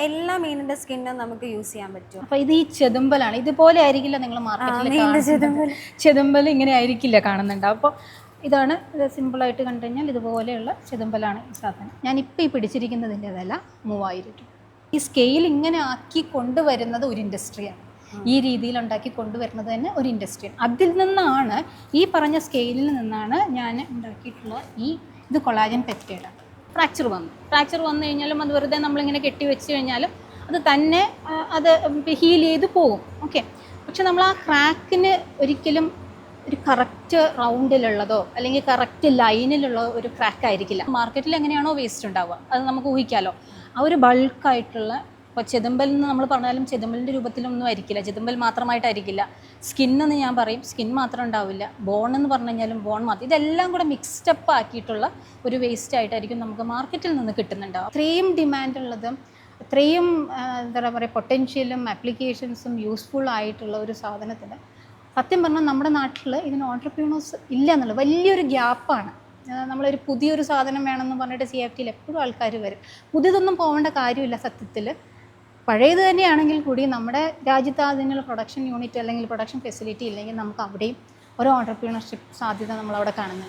എല്ലാ മീനിന്റെ സ്കിന്നും നമുക്ക് യൂസ് ചെയ്യാൻ പറ്റും. അപ്പോൾ ഇത് ഈ ചെതുമ്പലാണ്, ഇതുപോലെ ആയിരിക്കില്ല നിങ്ങൾ മാർക്കറ്റിൽ ചെതുമ്പൽ ഇങ്ങനെ ആയിരിക്കില്ല കാണുന്നുണ്ട്. അപ്പോൾ ഇതാണ് ഇത് സിമ്പിളായിട്ട് കണ്ടു കഴിഞ്ഞാൽ ഇതുപോലെയുള്ള ചെതുമ്പലാണ് ഈ സാധനം. ഞാനിപ്പോൾ ഈ പിടിച്ചിരിക്കുന്നതിൻ്റെ വില 3000 രൂപ. ഈ സ്കെയിൽ ഇങ്ങനെ ആക്കി കൊണ്ടുവരുന്നത് ഒരു ഇൻഡസ്ട്രിയാണ്. ഈ രീതിയിൽ ഉണ്ടാക്കി കൊണ്ടുവരുന്നത് തന്നെ ഒരു ഇൻഡസ്ട്രിയാണ്. അതിൽ നിന്നാണ്, ഈ പറഞ്ഞ സ്കെയിലിൽ നിന്നാണ് ഞാൻ ഉണ്ടാക്കിയിട്ടുള്ള ഇത് കൊളാജൻ പെപ്റ്റൈഡാണ്. ഫ്രാക്ചർ വന്നു കഴിഞ്ഞാലും അത് വെറുതെ നമ്മളിങ്ങനെ കെട്ടി വെച്ച് കഴിഞ്ഞാലും അത് തന്നെ അത് ഹീൽ ചെയ്ത് പോകും. ഓക്കെ, പക്ഷെ നമ്മൾ ആ ക്രാക്കിന് ഒരിക്കലും ഒരു കറക്റ്റ് റൗണ്ടിലുള്ളതോ അല്ലെങ്കിൽ കറക്റ്റ് ലൈനിലുള്ള ഒരു ക്രാക്ക് ആയിരിക്കില്ല. മാർക്കറ്റിൽ എങ്ങനെയാണോ വേസ്റ്റ് ഉണ്ടാവുക അത് നമുക്ക് ഊഹിക്കാമല്ലോ. ആ ഒരു ബൾക്കായിട്ടുള്ള, ഇപ്പോൾ ചെതുമ്പൽ എന്ന് നമ്മൾ പറഞ്ഞാലും ചെതുമ്പലിൻ്റെ രൂപത്തിലൊന്നും ആയിരിക്കില്ല, ചെതുമ്പൽ മാത്രമായിട്ടായിരിക്കില്ല. സ്കിന്നെന്ന് ഞാൻ പറയും, സ്കിൻ മാത്രം ഉണ്ടാവില്ല. ബോൺ എന്ന് പറഞ്ഞു കഴിഞ്ഞാലും ബോൺ മാത്രം, ഇതെല്ലാം കൂടെ മിക്സ്ഡപ്പ് ആക്കിയിട്ടുള്ള ഒരു വേസ്റ്റ് ആയിട്ടായിരിക്കും നമുക്ക് മാർക്കറ്റിൽ നിന്ന് കിട്ടുന്നുണ്ടാവും. അത്രയും ഡിമാൻഡുള്ളതും അത്രയും എന്താ പറയുക പൊട്ടൻഷ്യലും ആപ്ലിക്കേഷൻസും യൂസ്ഫുൾ ആയിട്ടുള്ള ഒരു സാധനത്തിന് സത്യം പറഞ്ഞാൽ നമ്മുടെ നാട്ടിൽ ഇതിന് ഓൺട്രപ്രീനേഴ്സ് ഇല്ല എന്നുള്ളത് വലിയൊരു ഗ്യാപ്പാണ്. നമ്മളൊരു പുതിയൊരു സാധനം വേണമെന്ന് പറഞ്ഞിട്ട് CFTയിൽ എപ്പോഴും ആൾക്കാർ വരും. പുതിയതൊന്നും പോകേണ്ട കാര്യമില്ല സത്യത്തിൽ. പഴയത് തന്നെയാണെങ്കിൽ കൂടി നമ്മുടെ രാജ്യത്ത് അതിനുള്ള പ്രൊഡക്ഷൻ യൂണിറ്റ് അല്ലെങ്കിൽ പ്രൊഡക്ഷൻ ഫെസിലിറ്റി ഇല്ലെങ്കിൽ നമുക്ക് അവിടെയും ഒരു ഓൺട്രപ്രീനർഷിപ്പ് സാധ്യത നമ്മളവിടെ കാണുന്നുണ്ട്.